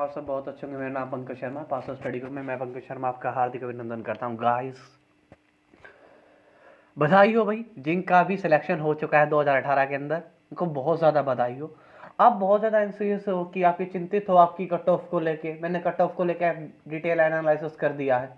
आप सब बहुत अच्छे होंगे। मेरा नाम पंकज शर्मा, पास स्टडी ग्रुप में मैं पंकज शर्मा आपका हार्दिक अभिनंदन करता हूँ। गाइस, बधाई हो भाई जिनका भी सिलेक्शन हो चुका है 2018 के अंदर, उनको बहुत ज़्यादा बधाई हो। आप बहुत ज़्यादा एंसियस हो कि आपकी चिंतित हो आपकी कट ऑफ को लेके। मैंने कट ऑफ को लेके डिटेल एनालिसिस कर दिया है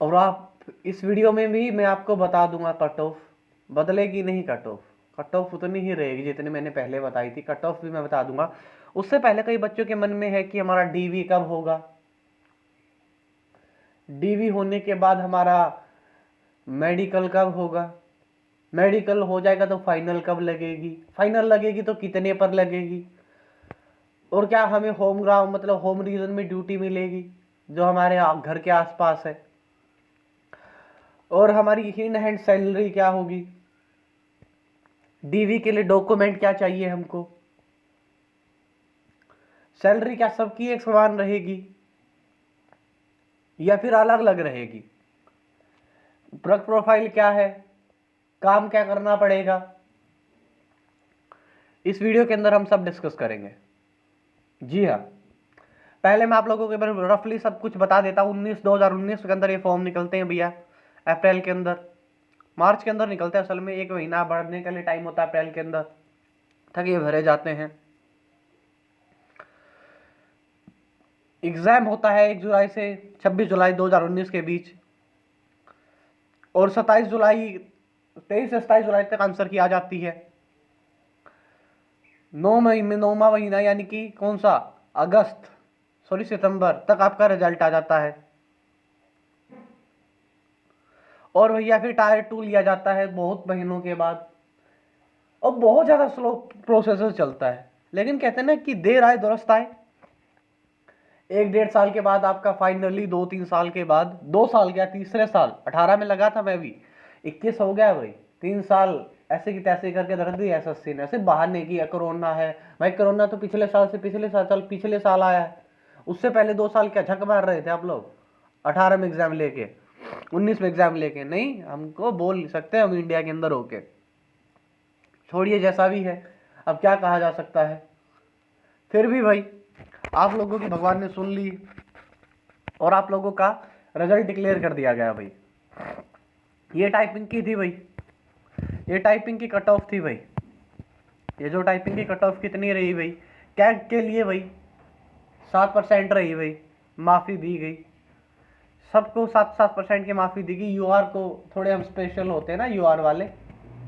और आप इस वीडियो में भी मैं आपको बता दूंगा कट ऑफ बदलेगी नहीं। कट ऑफ उतनी ही रहेगी जितनी मैंने पहले बताई थी। कट ऑफ भी मैं बता दूंगा। उससे पहले कई बच्चों के मन में है कि हमारा डीवी कब होगा, डीवी होने के बाद हमारा मेडिकल कब होगा, मेडिकल हो जाएगा तो फाइनल कब लगेगी, फाइनल लगेगी तो कितने पर लगेगी, और क्या हमें होम ग्राउंड मतलब होम रीजन में ड्यूटी मिलेगी जो हमारे घर के आसपास है, और हमारी इन हैंड सैलरी क्या होगी, डीवी के लिए डॉक्यूमेंट क्या चाहिए हमको, सैलरी क्या सबकी एक समान रहेगी या फिर अलग अलग रहेगी, वर्क प्रोफाइल क्या है, काम क्या करना पड़ेगा, इस वीडियो के अंदर हम सब डिस्कस करेंगे। जी हाँ, पहले मैं आप लोगों के बारे में रफली सब कुछ बता देता हूँ। 2019 के अंदर ये फॉर्म निकलते हैं भैया, अप्रैल के अंदर, मार्च के अंदर निकलते हैं। असल में एक महीना बढ़ने के लिए टाइम होता है अप्रैल के अंदर तक ये भरे जाते हैं। एग्जाम होता है 1 जुलाई से 26 जुलाई 2019 के बीच, और 23 से 27 जुलाई तक आंसर की आ जाती है। 9वां महीना यानी कि कौन सा, सितंबर तक आपका रिजल्ट आ जाता है। और भैया फिर टायर 2 लिया जाता है बहुत महीनों के बाद, और बहुत ज़्यादा स्लो प्रोसेस चलता है। लेकिन कहते हैं ना कि देर आए दुरुस्त आए। 1-1.5 साल के बाद आपका फाइनली 2-3 साल के बाद, 2 साल गया, तीसरे साल 18 में लगा था मैं भी, 21 हो गया भाई। 3 साल ऐसे की तैसे करके रख दी एसएससी ने, सिर्फ बाहर नहीं किया। कोरोना है भाई, कोरोना तो पिछले साल आया है। उससे पहले 2 साल क्या झक मार रहे थे आप लोग 18 में एग्जाम लेके, 19 में एग्जाम लेके। नहीं, हमको बोल सकते हैं हम इंडिया के अंदर होके। छोड़िए जैसा भी है, अब क्या कहा जा सकता है। फिर भी भाई आप लोगों की भगवान ने सुन ली और आप लोगों का रिजल्ट डिक्लेयर कर दिया गया भाई। ये टाइपिंग की थी भाई, ये टाइपिंग की कट ऑफ थी भाई। ये जो टाइपिंग की कट ऑफ कितनी रही भाई, कैग के लिए भाई 7% रही भाई, माफ़ी दी गई सबको। 7% की माफ़ी दी गई। यूआर को थोड़े हम स्पेशल होते हैं ना, यूआर वाले,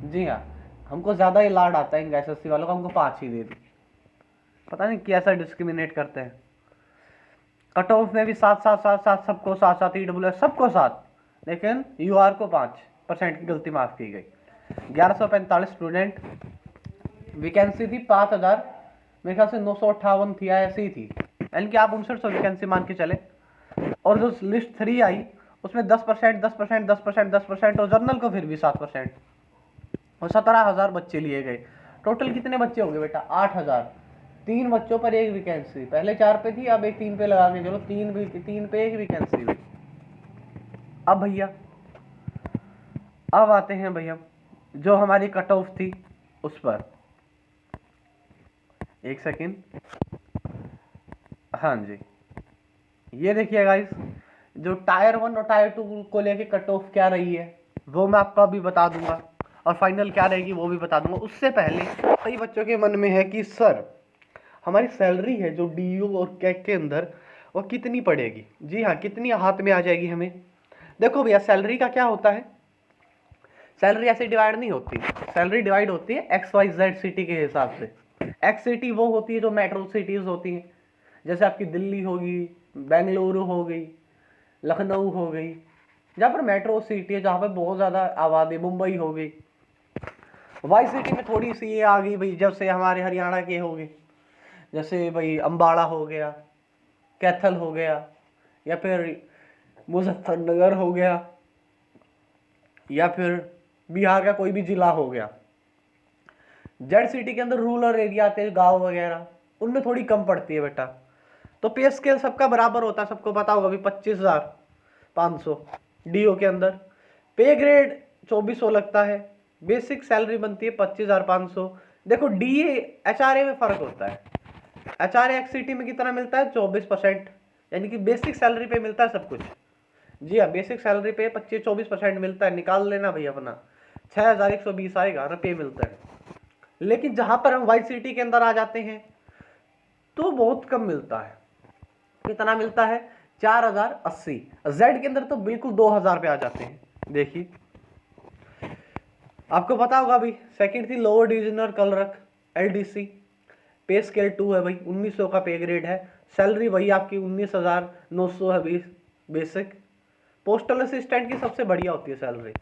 जी हाँ, हमको ज़्यादा ही लाड आता है। एसएससी वालों को हमको 5 ही दे दी। पता नहीं कैसा डिस्क्रिमिनेट करते हैं। कट ऑफ में भी 7 सबको 7 ईडब्ल्यूएस सबको 7, लेकिन यूआर को 5% की गलती माफ़ की गई। 1145 स्टूडेंट, वैकेंसी थी 5000, मेरे ख्याल से 958 थी, ऐसी थी, यानी कि आप 5900 वैकेंसी मान के चले। और जो लिस्ट 3 आई उसमें 10% और जर्नल को फिर भी 7%, और 17,000 बच्चे लिए गए। टोटल कितने बच्चे हो गए बेटा, 8,000। 3 बच्चों पर 1 वैकेंसी, पहले 4 पे थी, अब एक 3 पे लगा के चलो, 3 पे 1 वैकेंसी हुई। अब भैया अब आते हैं भैया जो हमारी कट ऑफ थी उस पर। एक सेकेंड, हाँ जी, ये देखिए गाइस, जो टायर 1 और टायर 2 को लेके कट ऑफ क्या रही है वो मैं आपको अभी बता दूंगा, और फाइनल क्या रहेगी वो भी बता दूंगा। उससे पहले कई बच्चों के मन में है कि सर हमारी सैलरी है जो डीयू और कैग के अंदर, वो कितनी पड़ेगी। जी हाँ, कितनी हाथ में आ जाएगी हमें। देखो भैया, सैलरी का क्या होता है, सैलरी ऐसे डिवाइड नहीं होती। सैलरी डिवाइड होती है XYZ सिटी के हिसाब से। एक्स सिटी वो होती है जो मेट्रो सिटीज होती हैं, जैसे आपकी दिल्ली होगी, बेंगलुरु हो गई, लखनऊ हो गई, जहाँ पर मेट्रो सिटी है, जहाँ पर बहुत ज़्यादा आबादी, मुंबई हो गई। वाई सिटी में थोड़ी सी ये आ गई भाई, जब से हमारे हरियाणा के हो गए, जैसे भाई अम्बाड़ा हो गया, कैथल हो गया, या फिर मुजफ्फरनगर हो गया, या फिर बिहार का कोई भी जिला हो गया। जेड सिटी के अंदर रूरल एरिया आते हैं, गांव वगैरह, उनमें थोड़ी कम पड़ती है बेटा। तो पे स्केल सबका बराबर होता है, सबको पता होगा भी 25,500 डीओ के अंदर। पे ग्रेड 2400 लगता है, बेसिक सैलरी बनती है 25,500। देखो डीए एचआरए में फर्क होता है। HRA XCT में कितना मिलता है 24%, यानी कि बेसिक सैलरी पे मिलता है सब कुछ। जी हाँ, बेसिक सैलरी पे 25-24% मिलता है, निकाल लेना भाई अपना 6120 आएगा ना पे मिलता है। लेकिन जहां पर हम YCT के अंदर आ जाते हैं तो बहुत कम मिलता है। कितना मिलता है 4080। जेड के अंदर तो बिल्कुल 2000 पे आ जाते हैं। देखिए आपको पता होगा भाई, सेकंड थी लोअर डिविजनल क्लर्क LDC, पे स्केल 2 है भाई, 1900 का पे ग्रेड है। सैलरी वही आपकी 19,900 है बेसिक। पोस्टल असिस्टेंट की सबसे बढ़िया होती है सैलरी,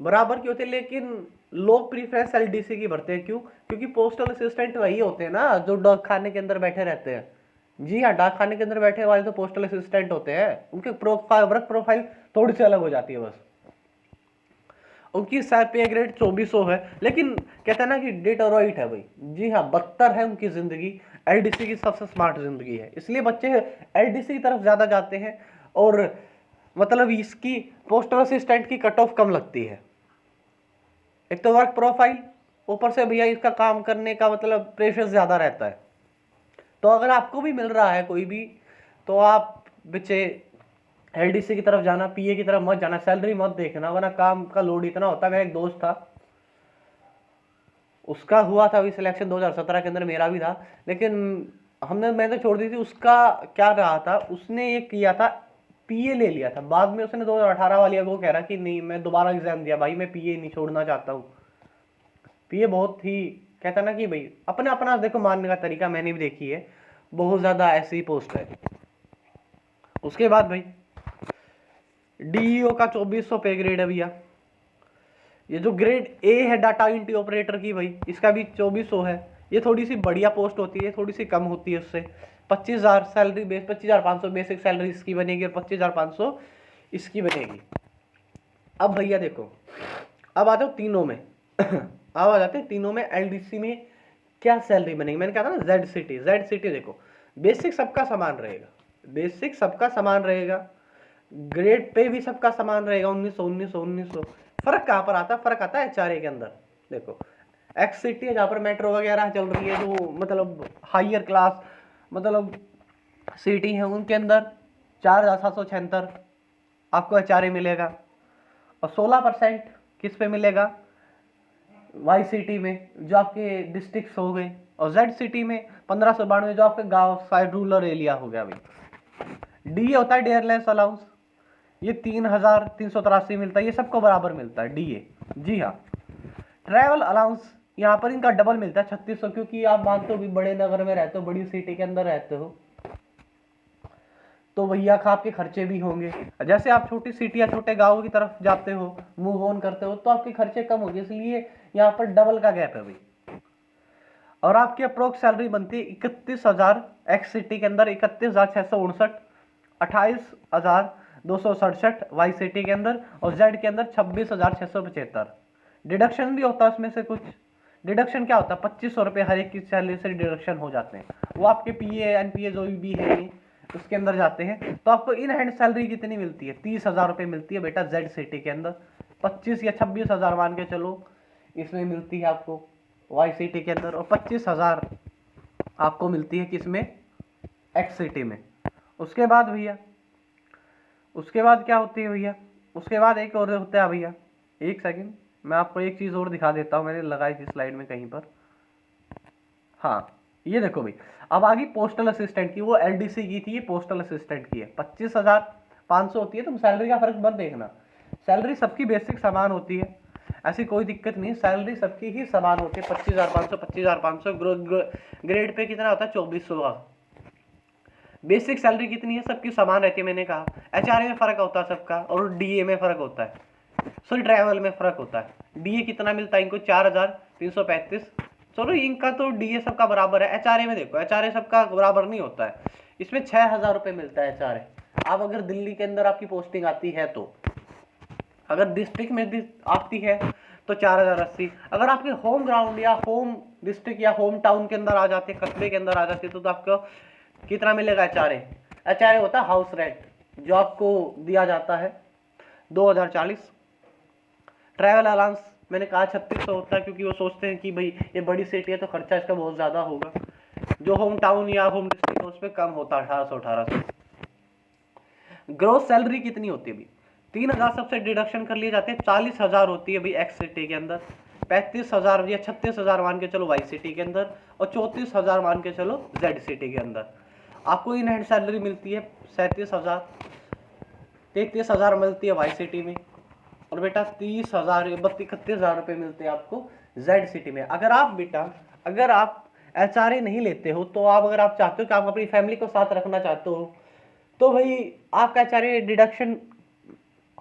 बराबर की होती है, लेकिन लोग प्रीफरेंस LDC की भरते हैं। क्यों? क्योंकि पोस्टल असिस्टेंट वही होते हैं ना जो डाक खाने के अंदर बैठे रहते हैं। जी हाँ, डाक खाने के अंदर बैठे वाले तो पोस्टल असिस्टेंट होते हैं। उनके प्रोफाइल, वर्क प्रोफाइल थोड़ी सी अलग हो जाती है बस। उनकी शायद पे ग्रेड 2400 है, लेकिन कहते हैं ना कि डेट और राइट है भाई। जी हाँ, बदतर है उनकी जिंदगी। LDC की सबसे स्मार्ट जिंदगी है, इसलिए बच्चे LDC की तरफ ज्यादा जाते हैं। और मतलब इसकी पोस्टल असिस्टेंट की कट ऑफ कम लगती है। एक तो वर्क प्रोफाइल, ऊपर से भैया इसका काम करने का मतलब प्रेशर ज्यादा रहता है। तो अगर आपको भी मिल रहा है कोई भी, तो आप बच्चे LDC की तरफ जाना, PA की तरफ मत जाना, सैलरी मत देखना, वरना काम का लोड इतना होता है। मेरा एक दोस्त था, उसका हुआ था अभी सिलेक्शन 2017 के अंदर, मेरा भी था, लेकिन मैंने छोड़ दी थी। उसका क्या रहा था, उसने ये किया था PA ले लिया था, बाद में उसने 2018 वाली वो कह रहा कि नहीं मैं दोबारा एग्जाम दिया भाई, मैं PA नहीं छोड़ना चाहता हूँ। PA बहुत ही कहता ना कि भाई अपना अपना देखो मानने का तरीका, मैंने भी देखी है, बहुत ज्यादा ऐसी पोस्ट है। उसके बाद भाई DEO का 2400 पे ग्रेड है भैया। ये जो ग्रेड A है डाटा एंट्री ऑपरेटर की भाई, इसका भी 2400 है। ये थोड़ी सी बढ़िया पोस्ट होती है, थोड़ी सी कम होती है उससे। 25,000 सैलरी बेस, 25,500 बेसिक सैलरी इसकी बनेगी और 25,500 इसकी बनेगी। अब भैया देखो, अब आ जाओ तीनों में अब आ जाते हैं तीनों में। LDC में क्या सैलरी बनेगी, मैंने कहा था ना जेड सिटी देखो, बेसिक सबका समान रहेगा, बेसिक सबका समान रहेगा, ग्रेड पे भी सबका समान रहेगा 1900। फर्क कहाँ पर आता है? फर्क आता है HRA के अंदर। देखो XCT है जहाँ पर मेट्रो वगैरह चल रही है, जो मतलब हायर क्लास मतलब सिटी है, उनके अंदर 4,776 आपको HRA मिलेगा। और 16% किस पे मिलेगा? YCT में, जो आपके डिस्ट्रिक्ट हो गए। और ZCT में 1592, जो आपके गांव साइड रूरल एरिया हो गया भाई। डी होता है डेयरलेस अलाउंस, ये 3,383 मिलता है, ये सबको बराबर मिलता है DA। जी हाँ, ट्रैवल अलाउंस यहाँ पर इनका डबल मिलता है 3600, क्योंकि आप मानते हो भी बड़े नगर में रहते हो, बड़ी सिटी के अंदर रहते हो, तो भैया आपके खर्चे भी होंगे। जैसे आप छोटी सिटी या छोटे गाँव की तरफ जाते हो, मूव ऑन करते हो, तो आपके खर्चे कम होंगे, इसलिए यहाँ पर डबल का गैप है भाई। और आपकी अप्रोक्स सैलरी बनती है 31,000 XCT के अंदर, 31,659, 28,267 YCT के अंदर, और Z के अंदर 26,675। डिडक्शन भी होता है उसमें से कुछ। डिडक्शन क्या होता है? 2500 रुपये हर एक की सैलरी से डिडक्शन हो जाते हैं, वो आपके PA NPA जो भी है उसके अंदर जाते हैं। तो आपको इन हैंड सैलरी कितनी मिलती है? 30,000 रुपये मिलती है बेटा ZCT के अंदर। 25 या 26,000 मान के चलो इसमें मिलती है आपको YCT के अंदर, और 25,000 आपको मिलती है किसमें? XCT में। उसके बाद भैया, उसके बाद क्या होती है भैया? उसके बाद एक और होता है भैया, एक सेकंड मैं आपको एक चीज़ और दिखा देता हूँ, मैंने लगाई थी स्लाइड में कहीं पर। हाँ ये देखो भाई, अब आ गई पोस्टल असिस्टेंट की। वो LDC की थी, ये पोस्टल असिस्टेंट की है। 25,500 होती है। तुम सैलरी का फर्क मत देखना, सैलरी सबकी बेसिक समान होती है, ऐसी कोई दिक्कत नहीं, सैलरी सबकी ही समान होती है। 25,500 ग्रेड पे कितना होता है? 2400 का। बेसिक सैलरी कितनी है? सबकी समान रहती है। मैंने कहा HRA में फर्क होता है सबका, और DA में फर्क होता है, सॉरी ट्रैवल में फर्क होता है। DA कितना मिलता है इनको? 4,335। चलो इनका तो DA सबका बराबर है। HRA में देखो, HRA सबका बराबर नहीं होता है, इसमें 6,000 रुपये मिलता है HRA। आप अगर दिल्ली के अंदर आपकी पोस्टिंग आती है तो, अगर डिस्ट्रिक्ट में आती है तो 4,080। अगर आपके होम ग्राउंड या होम डिस्ट्रिक्ट या होम टाउन के अंदर आ जाते, कस्बे के अंदर आ जाते, तो आपको कितना मिलेगा? HRA होता है हाउस रेंट, जो आपको दिया जाता है 2,040। ट्रैवल अलाउंस मैंने कहा 3600 होता है, क्योंकि वो सोचते हैं कि भाई ये बड़ी सिटी है तो खर्चा इसका बहुत ज़्यादा होगा। जो होम टाउन या होम डिस्ट्रिक्ट है उस पर कम होता है 1800। ग्रोस सैलरी कितनी होती है अभी? 3000 सबसे डिडक्शन कर लिए जाते हैं, 40,000 होती है अभी एक्स सिटी के अंदर, 35,000 या 36,000 मान के चलो वाई सिटी के अंदर, और 34,000 मान के चलो जेड सिटी के अंदर। आपको इन हैंड सैलरी मिलती है 37,000, 33,000 मिलती है वाई सिटी में, और बेटा 30,000 या 31,000 रुपये मिलते हैं आपको जेड सिटी में। अगर आप बेटा अगर आप एचआरए नहीं लेते हो, तो आप अगर आप चाहते हो कि आप अपनी फैमिली को साथ रखना चाहते हो, तो भाई आपका एचआरए डिडक्शन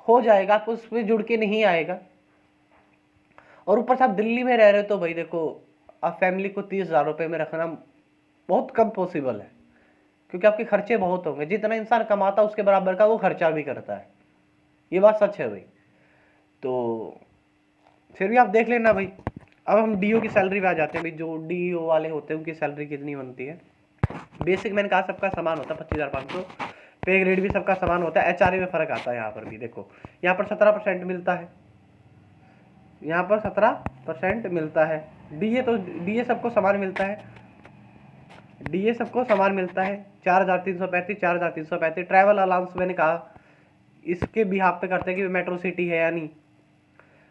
हो जाएगा, आपको उसमें जुड़ के नहीं आएगा। और ऊपर से आप दिल्ली में रह रहे हो, तो भाई देखो आप फैमिली को 30,000 रुपये में रखना बहुत कम पॉसिबल है, क्योंकि आपके खर्चे बहुत होंगे। जितना इंसान कमाता है उसके बराबर का वो खर्चा भी करता है, ये बात सच है भाई। तो फिर भी आप देख लेना भाई। अब हम डीओ की सैलरी पे आ जाते हैं भाई। जो डीओ वाले होते हैं उनकी सैलरी कितनी बनती है? बेसिक मैंने कहा सबका समान होता है 25,500, पे ग्रेड भी सबका समान होता है, एचआरए में फर्क आता है। यहाँ पर भी देखो, यहाँ पर 17% मिलता है, यहाँ पर 17% मिलता है। डीए तो डीए सबको समान मिलता है, डीए सबको समान मिलता है 4,335, 4,335। ट्रैवल अलाउंस मैंने कहा इसके भी हाथ पे करते हैं कि मेट्रो सिटी है या नहीं।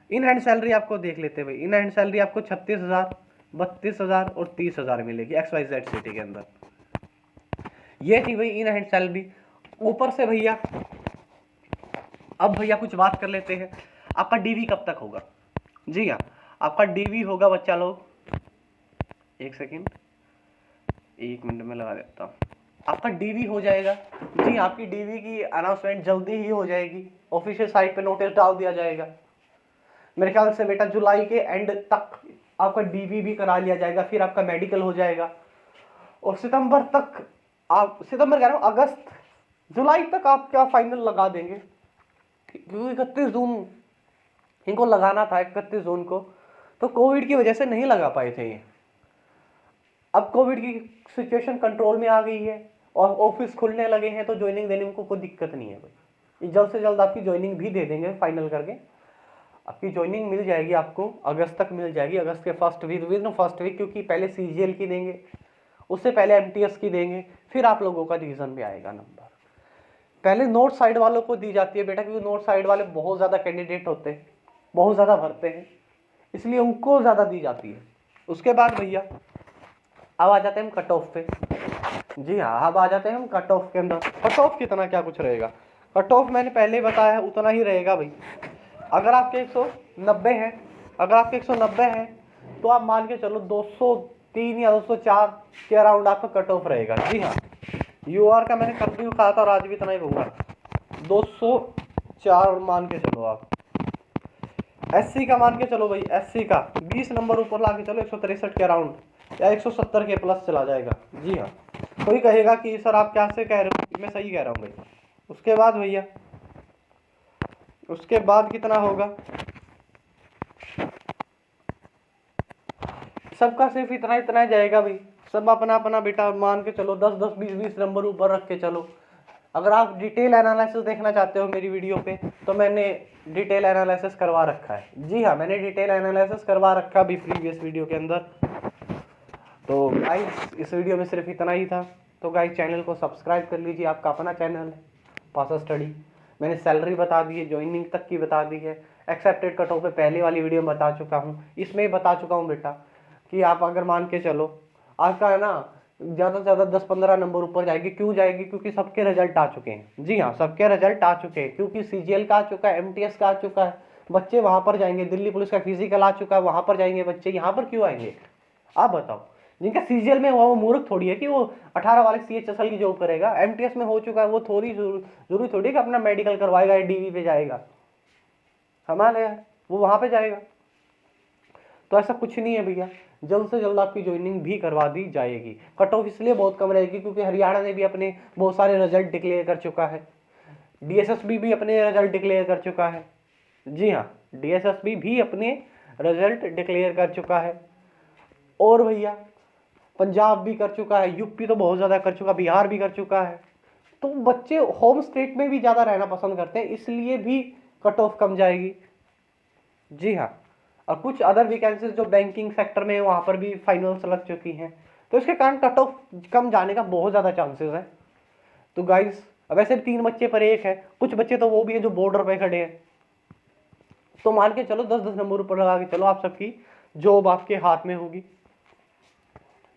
इन हैंड सैलरी आपको देख लेते हैं भाई। इन हैंड सैलरी आपको 36,000, 32,000 और 30,000 मिलेगी XYZ सिटी के अंदर। ये थी भाई इन हैंड सैलरी। ऊपर से भैया अब भैया कुछ बात कर लेते हैं, आपका डीवी कब तक होगा? जी हाँ, आपका डीवी होगा बच्चा लोग, एक सेकेंड, 1 मिनट में लगा देता हूँ। आपका डीवी हो जाएगा जी, आपकी डीवी की अनाउंसमेंट जल्दी ही हो जाएगी, ऑफिशियल साइट पे नोटिस डाल दिया जाएगा। मेरे ख्याल से बेटा जुलाई के एंड तक आपका डीवी भी करा लिया जाएगा, फिर आपका मेडिकल हो जाएगा, और सितंबर तक आप, सितंबर कह रहा हूँ, अगस्त जुलाई तक आप क्या फाइनल लगा देंगे, क्योंकि 31 जून इनको लगाना था, 31 जून को, तो कोविड की वजह से नहीं लगा पाए थे ये। अब कोविड की सिचुएशन कंट्रोल में आ गई है और ऑफिस खुलने लगे हैं, तो ज्वाइनिंग देने में कोई दिक्कत नहीं है भाई। जल्द से जल्द आपकी ज्वाइनिंग भी दे देंगे फाइनल करके। आपकी ज्वाइनिंग मिल जाएगी, आपको अगस्त तक मिल जाएगी, अगस्त के फर्स्ट वीक, क्योंकि पहले सीजीएल की देंगे, उससे पहले एमटीएस की देंगे, फिर आप लोगों का डिवीजन भी आएगा नंबर। पहले नॉर्थ साइड वालों को दी जाती है बेटा, क्योंकि नॉर्थ साइड वाले बहुत ज़्यादा कैंडिडेट होते हैं, बहुत ज़्यादा भरते हैं, इसलिए उनको ज़्यादा दी जाती है। उसके बाद भैया अब आ जाते हैं हम कट ऑफ पे। जी हाँ, अब आ जाते हैं हम कट ऑफ के अंदर। कट ऑफ कितना क्या कुछ रहेगा? कट ऑफ मैंने पहले बताया है, उतना ही रहेगा भाई। अगर आपके 190 है, अगर आपके 190 है, तो आप मान के चलो 203 या 204 के अराउंड आपका कट ऑफ रहेगा। जी हाँ, यूआर का मैंने कल भी कहा था और आज भी इतना ही कहूँगा, 204 मान के चलो आप। एससी का मान के चलो भाई, एससी का 20 नंबर ऊपर ला के चलो, 163 के अराउंड या 170 के प्लस चला जाएगा। जी हाँ, कोई कहेगा कि सर आप क्या से कह रहे हो, मैं सही कह रहा हूँ भाई। उसके बाद भैया, उसके बाद कितना होगा? सबका सिर्फ इतना इतना जाएगा भाई, सब अपना अपना बेटा मान के चलो 10-10, 20-20 नंबर ऊपर रख के चलो। अगर आप डिटेल एनालिसिस देखना चाहते हो मेरी वीडियो पे, तो मैंने डिटेल एनालिसिस करवा रखा है। जी हाँ, मैंने डिटेल एनालिसिस करवा रखा भी प्रीवियस वीडियो के अंदर। तो गाइस इस वीडियो में सिर्फ इतना ही था। तो गाइस चैनल को सब्सक्राइब कर लीजिए, आपका अपना चैनल है पासा स्टडी। मैंने सैलरी बता दी है, ज्वाइनिंग तक की बता दी है, एक्सेप्टेड कट ऑफ पे पहले वाली वीडियो में बता चुका हूँ, इसमें बता चुका हूँ बेटा कि आप अगर मान के चलो आपका है ना ज़्यादा से ज़्यादा 10-15 नंबर ऊपर जाएगी। क्यों जाएगी? क्योंकि सबके रिजल्ट आ चुके हैं। जी हाँ, सबके रिजल्ट आ चुके हैं, क्योंकि सीजीएल का आ चुका है, एमटीएस का आ चुका है, बच्चे वहाँ पर जाएंगे। दिल्ली पुलिस का फिजिकल आ चुका है, वहाँ पर जाएंगे बच्चे, यहाँ पर क्यों आएंगे? आप बताओ। जिनका सीजीएल में हुआ वो मूर्ख थोड़ी है कि वो 18 वाले सीएचएसएल की जॉब करेगा। एमटीएस में हो चुका है, वो थोड़ी जरूरी थोड़ी कि अपना मेडिकल करवाएगा, डीवी पे जाएगा, हमारे यार वो वहाँ पे जाएगा। तो ऐसा कुछ नहीं है भैया, जल्द से जल्द आपकी ज्वाइनिंग भी करवा दी जाएगी। कट ऑफ इसलिए बहुत कम रहेगी क्योंकि हरियाणा ने भी अपने बहुत सारे रिजल्ट डिक्लेयर कर चुका है, डीएसएसबी भी अपने रिजल्ट डिक्लेयर कर चुका है। जी हाँ, डीएसएसबी भी अपने रिजल्ट डिक्लेयर कर चुका है। और भैया पंजाब भी कर चुका है, यूपी तो बहुत ज़्यादा कर चुका, बिहार भी कर चुका है। तो बच्चे होम स्टेट में भी ज़्यादा रहना पसंद करते हैं, इसलिए भी कट ऑफ कम जाएगी। जी हाँ, और कुछ अदर वैकेंसीज जो बैंकिंग सेक्टर में है वहाँ पर भी फाइनल्स लग चुकी हैं, तो इसके कारण कट ऑफ कम जाने का बहुत ज़्यादा चांसेस है। तो गाइस वैसे 3 बच्चे पर 1 है, कुछ बच्चे तो वो भी हैं जो बॉर्डर पे खड़े हैं। तो मान के चलो 10-10 नंबर ऊपर लगा के चलो, आप सबकी जॉब आपके हाथ में होगी।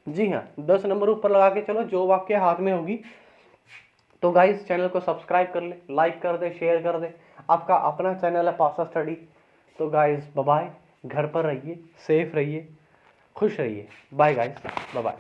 जी हाँ, 10 नंबर ऊपर लगा के चलो, जॉब आपके हाथ में होगी। तो गाइस चैनल को सब्सक्राइब कर ले, लाइक कर दे, शेयर कर दे। आपका अपना चैनल है पासा स्टडी। तो गाइस बाय बाय, घर पर रहिए, सेफ रहिए, खुश रहिए। Bye guys, bye bye.